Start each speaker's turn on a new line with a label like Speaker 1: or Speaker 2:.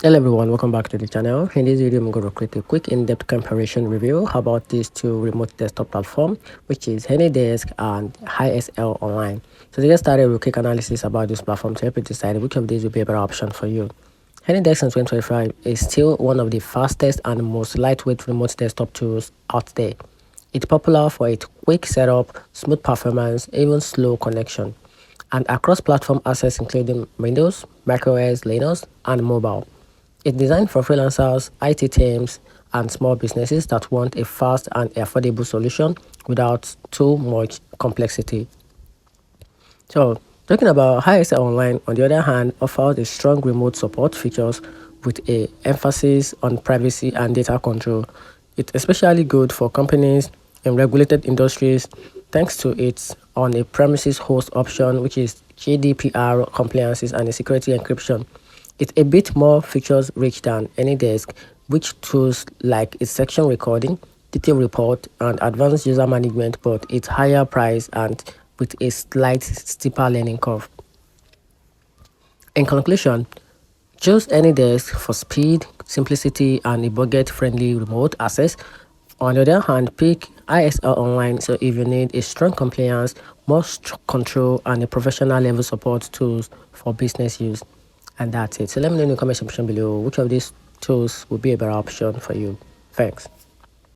Speaker 1: Hello everyone, welcome back to the channel. In this video, I'm going to create a quick in-depth comparison review about these two remote desktop platform, which is AnyDesk and ISL Online. So to get started, we'll quick analysis about this platform to help you decide which of these will be a better option for you. AnyDesk in 2025 is still one of the fastest and most lightweight remote desktop tools out there. It's popular for its quick setup, smooth performance, even slow connection, and across platform access including Windows, macOS, Linux, and mobile. It's designed for freelancers, IT teams, and small businesses that want a fast and affordable solution without too much complexity. So, talking about ISL Online, on the other hand, offers a strong remote support features with a emphasis on privacy and data control. It's especially good for companies in regulated industries thanks to its on a premises host option, which is GDPR compliances and a security encryption. It's a bit more features rich than AnyDesk, which tools like its section recording, detail report, and advanced user management, but it's higher price and with a slight steeper learning curve. In conclusion, choose AnyDesk for speed, simplicity, and a budget-friendly remote access. On the other hand, pick ISL Online so if you need a strong compliance, more control, and a professional level support tools for business use. And that's it. So let me know in the comment section below which of these tools would be a better option for you. Thanks.